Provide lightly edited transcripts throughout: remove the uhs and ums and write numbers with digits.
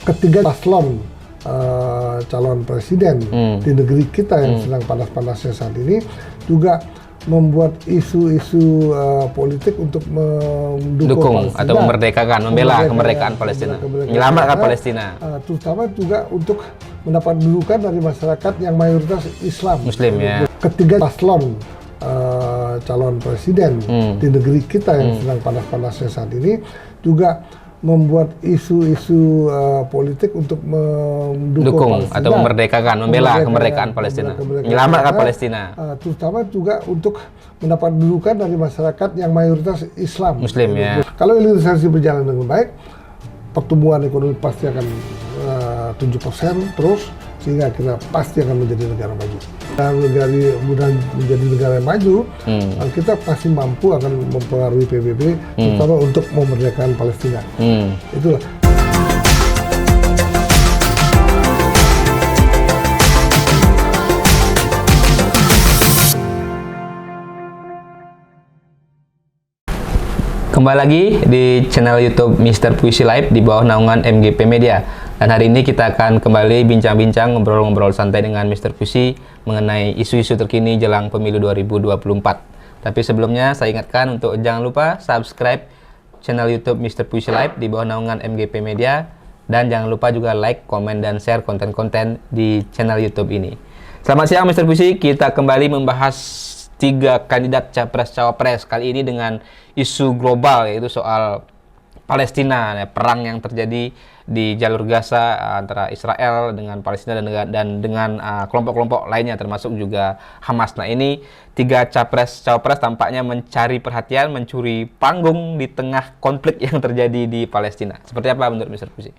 ketiga paslon calon presiden di negeri kita yang sedang panas-panasnya saat ini juga membuat isu-isu politik untuk mendukung atau memerdekakan, membela kemerdekaan Palestina, menyelamatkan Palestina, terutama juga untuk mendapat dudukan dari masyarakat yang mayoritas Muslim ya. Ketiga paslon calon presiden di negeri kita yang sedang panas-panasnya saat ini juga membuat isu-isu politik untuk mendukung atau memerdekakan, membela kemerdekaan Palestina, menyelamatkan Palestina, terutama juga untuk mendapat dudukan dari masyarakat yang mayoritas Muslim ya. Kalau hilirisasi berjalan dengan baik, pertumbuhan ekonomi pasti akan 7% terus, sehingga kita pasti akan menjadi negara maju. Dan menjadi negara yang maju, kita pasti mampu akan mempengaruhi PBB, terutama untuk memerdekakan Palestina. Itulah. Kembali lagi di channel YouTube Mr. Puisi Live di bawah naungan MGP Media. Dan hari ini kita akan kembali bincang-bincang, ngobrol-ngobrol santai dengan Mr. Puisi mengenai isu-isu terkini jelang pemilu 2024. Tapi sebelumnya saya ingatkan untuk jangan lupa subscribe channel YouTube Mr. Puisi Live di bawah naungan MGP Media. Dan jangan lupa juga like, komen, dan share konten-konten di channel YouTube ini. Selamat siang Mr. Puisi, kita kembali membahas 3 kandidat capres-cawapres kali ini dengan isu global, yaitu soal Palestina, ya, perang yang terjadi di jalur Gaza antara Israel dengan Palestina dan dengan kelompok-kelompok lainnya termasuk juga Hamas. Nah, ini 3 capres-cawapres tampaknya mencari perhatian, mencuri panggung di tengah konflik yang terjadi di Palestina. Seperti apa menurut Mr. Puisi?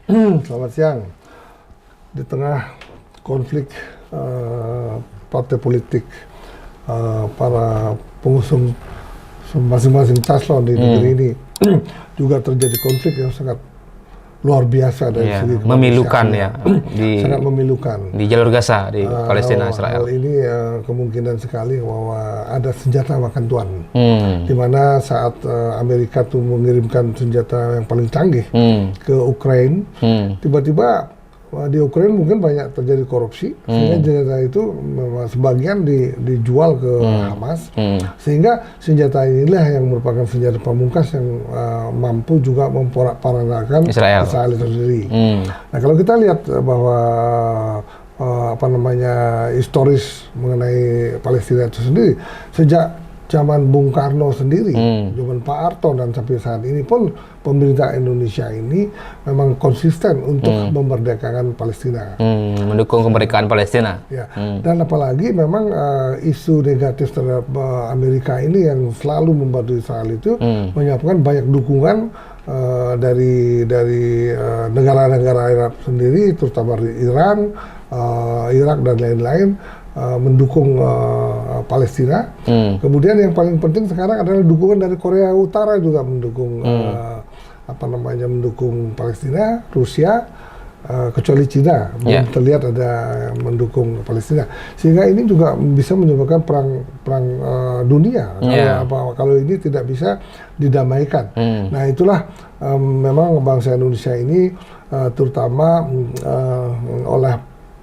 Selamat siang. Di tengah konflik partai politik, para pengusung masing-masing paslon di negeri ini juga terjadi konflik yang sangat luar biasa dari segi memilukan ya, sangat memilukan di jalur Gaza di Palestina Israel. Hal ini kemungkinan sekali bahwa ada senjata makan tuan, di mana saat Amerika tuh mengirimkan senjata yang paling canggih ke Ukraina, tiba-tiba di Ukraina mungkin banyak terjadi korupsi, sehingga senjata itu sebagian dijual ke Hamas, sehingga senjata inilah yang merupakan senjata pamungkas yang mampu juga memporak-porandakan Israel itu sendiri. Nah, kalau kita lihat bahwa historis mengenai Palestina itu sendiri, sejak zaman Bung Karno sendiri, zaman Pak Harto, dan sampai saat ini pun pemerintah Indonesia ini memang konsisten untuk memerdekakan Palestina, mendukung kemerdekaan Palestina. Ya. Dan apalagi memang isu negatif terhadap Amerika ini yang selalu membantu Israel itu menyebabkan banyak dukungan dari negara-negara Arab sendiri, terutama Iran, Irak dan lain-lain, mendukung Palestina. Kemudian yang paling penting sekarang adalah dukungan dari Korea Utara juga mendukung mendukung Palestina, Rusia, kecuali Cina belum terlihat ada mendukung Palestina, sehingga ini juga bisa menyebabkan perang dunia kalau ini tidak bisa didamaikan. Nah, itulah memang bangsa Indonesia ini terutama oleh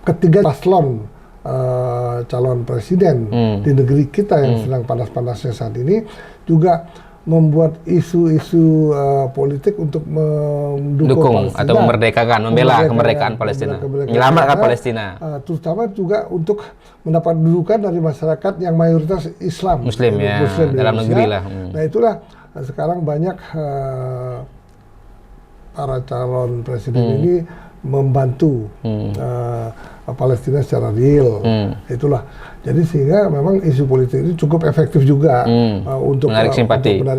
ketiga paslon calon presiden di negeri kita yang sedang panas-panasnya saat ini juga membuat isu-isu politik untuk mendukung atau memerdekakan, membela kemerdekaan Palestina, menyelamatkan Palestina, terutama juga untuk mendapat dudukan dari masyarakat yang mayoritas Muslim ya, dalam negeri lah. Nah, itulah sekarang banyak para calon presiden ini membantu Palestina secara real. Itulah. Jadi sehingga memang isu politik ini cukup efektif juga untuk menarik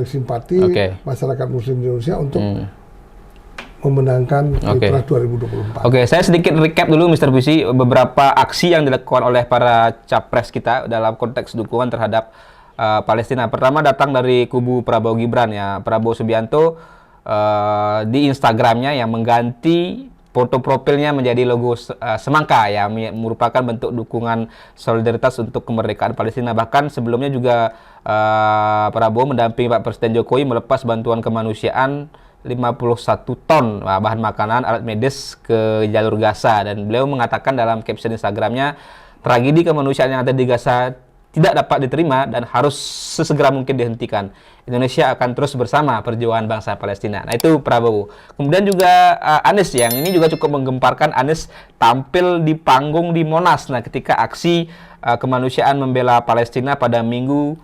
simpati masyarakat Muslim di Indonesia untuk memenangkan Pilpres 2024. Oke, saya sedikit recap dulu Mr. Puisi beberapa aksi yang dilakukan oleh para capres kita dalam konteks dukungan terhadap Palestina. Pertama datang dari kubu Prabowo Gibran ya, Prabowo Subianto di Instagramnya yang mengganti foto profilnya menjadi logo semangka ya, merupakan bentuk dukungan solidaritas untuk kemerdekaan Palestina. Bahkan sebelumnya juga Prabowo mendampingi Pak Presiden Jokowi melepas bantuan kemanusiaan 51 ton bahan makanan, alat medis ke jalur Gaza, dan beliau mengatakan dalam caption Instagramnya, tragedi kemanusiaan yang ada di Gaza tidak dapat diterima dan harus sesegera mungkin dihentikan. Indonesia akan terus bersama perjuangan bangsa Palestina. Nah, itu Prabowo. Kemudian juga Anies, yang ini juga cukup menggemparkan. Anies tampil di panggung di Monas. Nah, ketika aksi kemanusiaan membela Palestina pada Minggu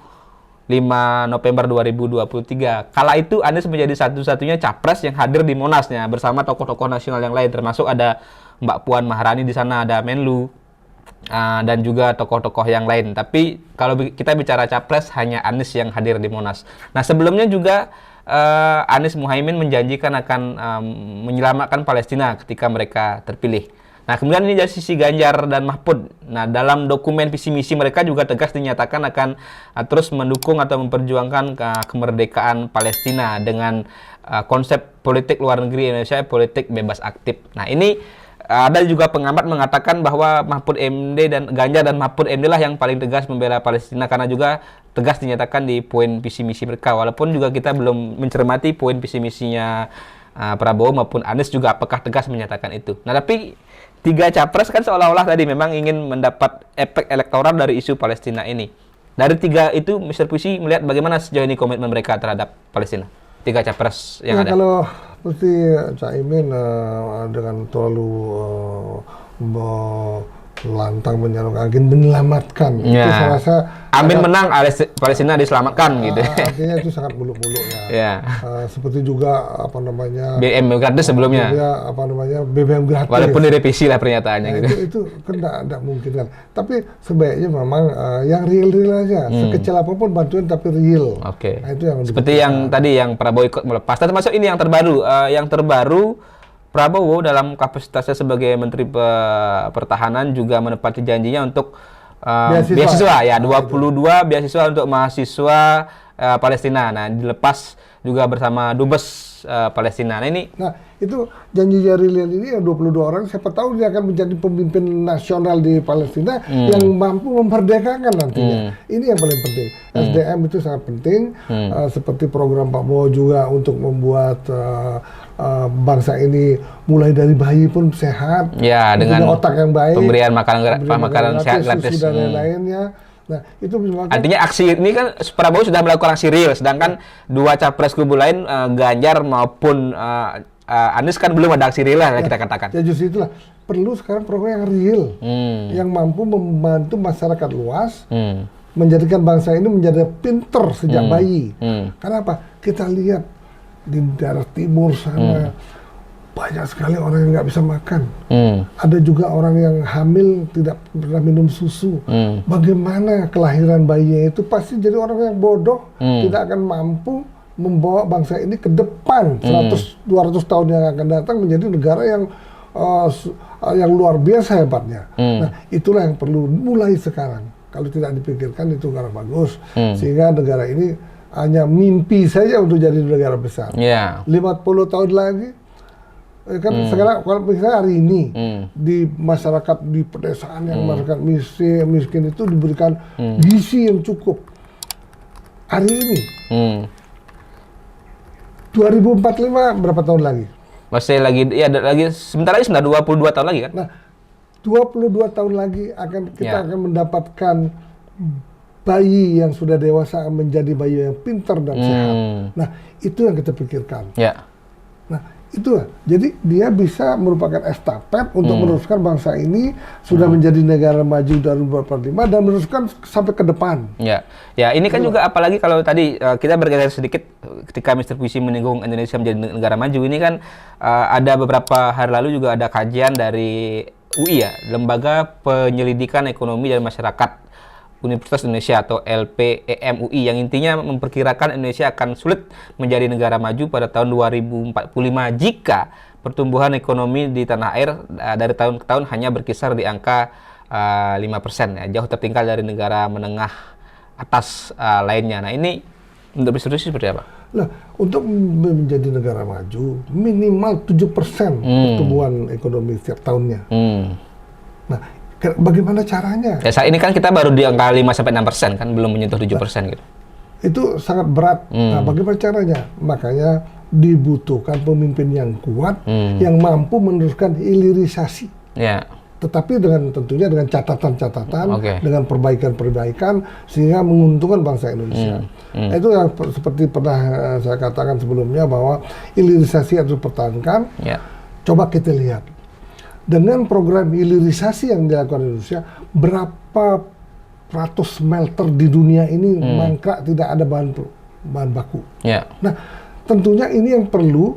5 November 2023. Kala itu Anies menjadi satu-satunya capres yang hadir di Monasnya bersama tokoh-tokoh nasional yang lain, termasuk ada Mbak Puan Maharani di sana, ada Menlu, dan juga tokoh-tokoh yang lain. Tapi kalau kita bicara capres, hanya Anies yang hadir di Monas. Nah, sebelumnya juga Anies Muhaimin menjanjikan akan menyelamatkan Palestina ketika mereka terpilih. Nah, kemudian ini dari sisi Ganjar dan Mahfud. Nah, dalam dokumen visi misi mereka juga tegas dinyatakan akan terus mendukung atau memperjuangkan kemerdekaan Palestina dengan konsep politik luar negeri Indonesia, politik bebas aktif. Nah, ini ada juga pengamat mengatakan bahwa Mahfud MD dan Ganjar dan Mahfud MD lah yang paling tegas membela Palestina, karena juga tegas dinyatakan di poin visi misi mereka. Walaupun juga kita belum mencermati poin visi misinya Prabowo maupun Anies juga apakah tegas menyatakan itu. Nah, tapi tiga capres kan seolah-olah tadi memang ingin mendapat efek elektoral dari isu Palestina ini. Dari tiga itu, Mr. Puisi melihat bagaimana sejauh ini komitmen mereka terhadap Palestina? Tiga capres yang ada. Kalau seperti Caimin dengan terlalu lantang menyalurkan angin menyelamatkan, itu saya rasa Amin menang, Palestina diselamatkan gitu. Artinya itu sangat muluk-muluk ya. Seperti juga BBM gratis sebelumnya. BBM gratis. Walaupun direvisi lah pernyataannya gitu. Itu kan tidak mungkin kan. Tapi sebaiknya memang yang real aja. Sekecil apapun bantuan tapi real. Oke. Nah, itu yang seperti yang tadi yang Prabowo ikut melepas. Termasuk ini yang terbaru. Yang terbaru Prabowo dalam kapasitasnya sebagai Menteri Pertahanan juga menepati janjinya untuk beasiswa ya, 22 beasiswa untuk mahasiswa Palestina. Nah, dilepas juga bersama Dubes Palestina. Nah, itu janji Jarilil ini yang 22 orang, siapa tahu dia akan menjadi pemimpin nasional di Palestina yang mampu memerdekakan nantinya. Ini yang paling penting. SDM itu sangat penting. Seperti program Pak Prabowo juga untuk membuat bangsa ini mulai dari bayi pun sehat, dengan otak yang baik, pemberian makanan sehat gratis dan lain-lainnya. Nah, itu artinya aksi ini kan Prabowo sudah melakukan aksi real, sedangkan dua capres kubu lain Ganjar maupun Anies kan belum ada aksi real lah kita katakan. Ya justru itulah perlu sekarang program yang real, yang mampu membantu masyarakat luas, menjadikan bangsa ini menjadi pinter sejak bayi. Karena apa? Kita lihat di daerah timur sana banyak sekali orang yang nggak bisa makan. Ada juga orang yang hamil tidak pernah minum susu. Bagaimana kelahiran bayinya itu pasti jadi orang yang bodoh, tidak akan mampu membawa bangsa ini ke depan 100-200 tahun yang akan datang menjadi negara yang luar biasa hebatnya. Nah, itulah yang perlu mulai sekarang. Kalau tidak dipikirkan itu karena bagus, sehingga negara ini hanya mimpi saja untuk jadi negara besar. 50 tahun lagi, kan sekarang kalau misalnya hari ini di masyarakat di pedesaan yang masyarakat miskin itu diberikan gizi yang cukup. Hari ini 2045 berapa tahun lagi? Masih lagi, ya lagi sebentar lagi, 22 tahun lagi kan? Nah, 22 tahun lagi kita akan mendapatkan bayi yang sudah dewasa menjadi bayi yang pintar dan sehat. Nah, itu yang kita pikirkan. Nah, itu jadi dia bisa merupakan estafet untuk meneruskan bangsa ini sudah menjadi negara maju dari 2045 dan meneruskan sampai ke depan. Ya, ini kan juga apalagi kalau tadi kita bergeser sedikit ketika Mr. Puisi menyinggung Indonesia menjadi negara maju, ini kan ada beberapa hari lalu juga ada kajian dari UI ya, Lembaga Penyelidikan Ekonomi dan Masyarakat Universitas Indonesia atau LPEM UI, yang intinya memperkirakan Indonesia akan sulit menjadi negara maju pada tahun 2045 jika pertumbuhan ekonomi di tanah air dari tahun ke tahun hanya berkisar di angka 5%, ya, jauh tertinggal dari negara menengah atas lainnya. Nah, ini untuk institusi seperti apa? Nah, untuk menjadi negara maju minimal 7% pertumbuhan ekonomi setiap tahunnya. Nah, bagaimana caranya? Ya, saat ini kan kita baru di angka 5-6% kan, belum menyentuh 7% gitu. Itu sangat berat. Nah, bagaimana caranya? Makanya dibutuhkan pemimpin yang kuat, yang mampu meneruskan hilirisasi. Ya. Tetapi tentunya dengan catatan-catatan, dengan perbaikan-perbaikan sehingga menguntungkan bangsa Indonesia. Itu yang seperti pernah saya katakan sebelumnya bahwa hilirisasi harus dipertahankan. Coba kita lihat dengan program hilirisasi yang dilakukan Indonesia, berapa ratus smelter di dunia ini mangkrak, tidak ada bahan baku. Nah, tentunya ini yang perlu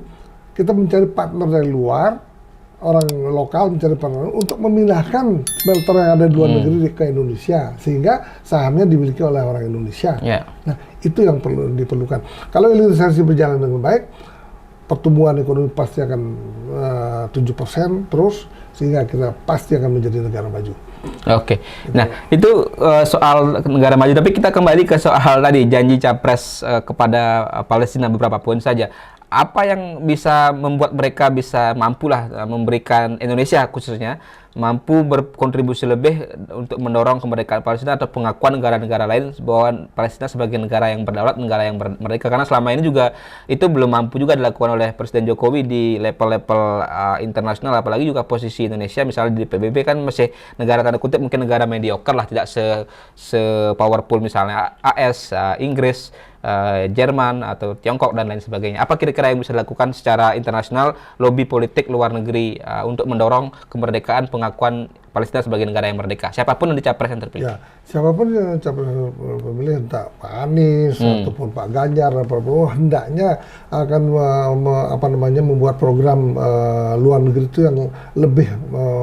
kita mencari partner dari luar, orang lokal mencari partner untuk memindahkan smelter yang ada di luar negeri ke Indonesia sehingga sahamnya dimiliki oleh orang Indonesia. Nah, itu yang perlu diperlukan. Kalau hilirisasi berjalan dengan baik, pertumbuhan ekonomi pasti akan 7% terus, sehingga kita pasti akan menjadi negara maju. Nah itu soal negara maju, tapi kita kembali ke soal tadi janji Capres kepada Palestina, beberapa poin saja. Apa yang bisa membuat mereka bisa mampulah memberikan, Indonesia khususnya, mampu berkontribusi lebih untuk mendorong kemerdekaan Palestina atau pengakuan negara-negara lain bahwa Palestina sebagai negara yang berdaulat, negara yang merdeka, karena selama ini juga itu belum mampu juga dilakukan oleh Presiden Jokowi di level-level internasional, apalagi juga posisi Indonesia misalnya di PBB kan masih negara tanda kutip mungkin negara mediocre lah, tidak se powerful misalnya AS, Inggris, Jerman atau Tiongkok dan lain sebagainya. Apa kira-kira yang bisa dilakukan secara internasional, lobby politik luar negeri untuk mendorong kemerdekaan, pengakuan Palestina sebagai negara yang merdeka? Siapapun yang capres yang terpilih. Ya, siapapun yang capres pemilih, entah Pak Anies ataupun Pak Ganjar, hendaknya akan membuat program luar negeri itu yang lebih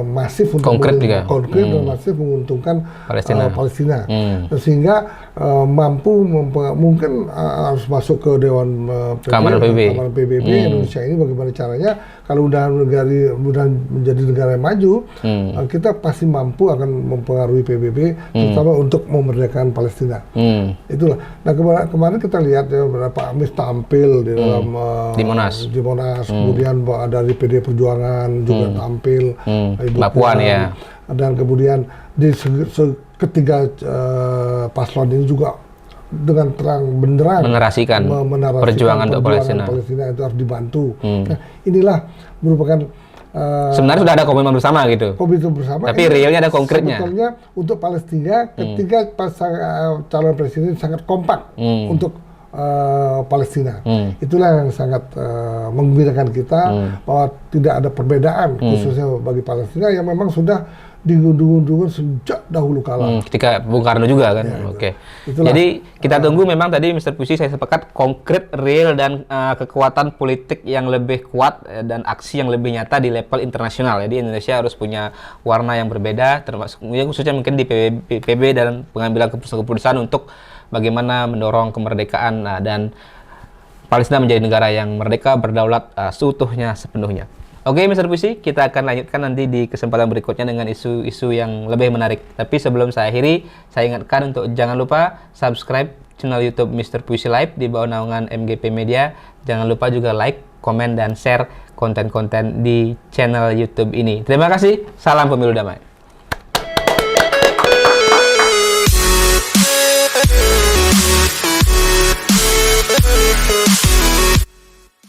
masif untuk konkret dan masif menguntungkan Palestina. Sehingga mampu mungkin harus masuk ke Dewan Keamanan PBB Indonesia ini. Bagaimana caranya kalau udah menjadi negara yang maju, kita pasti mampu akan mempengaruhi PBB, terutama untuk memerdekakan Palestina. Itulah. Nah, kemarin kita lihat ya beberapa Anies tampil di dalam di Monas, kemudian dari PD Perjuangan juga tampil, Mbak Puan ya. Dan kemudian di ketiga paslon ini juga dengan terang benderang menarasikan perjuangan untuk Palestina itu harus dibantu. Nah, inilah merupakan sebenarnya sudah ada komitmen bersama gitu. Komitmen bersama. Tapi realnya ada konkretnya. Sebetulnya untuk Palestina ketika calon presiden sangat kompak untuk Palestina. Itulah yang sangat menggembirakan kita bahwa tidak ada perbedaan khususnya bagi Palestina yang memang sudah diundur-undur sejak dahulu kala. Ketika Bung Karno juga kan. Jadi kita tunggu memang tadi Mr. Puisi saya sepakat konkret, real dan kekuatan politik yang lebih kuat dan aksi yang lebih nyata di level internasional. Jadi Indonesia harus punya warna yang berbeda, termasuk khususnya mungkin di PBB dan pengambilan keputusan untuk bagaimana mendorong kemerdekaan dan Palestina menjadi negara yang merdeka, berdaulat seutuhnya, sepenuhnya. Oke, Mr. Puisi, kita akan lanjutkan nanti di kesempatan berikutnya dengan isu-isu yang lebih menarik. Tapi sebelum saya akhiri, saya ingatkan untuk jangan lupa subscribe channel YouTube Mr. Puisi Live di bawah naungan MGP Media. Jangan lupa juga like, komen, dan share konten-konten di channel YouTube ini. Terima kasih, salam pemilu damai.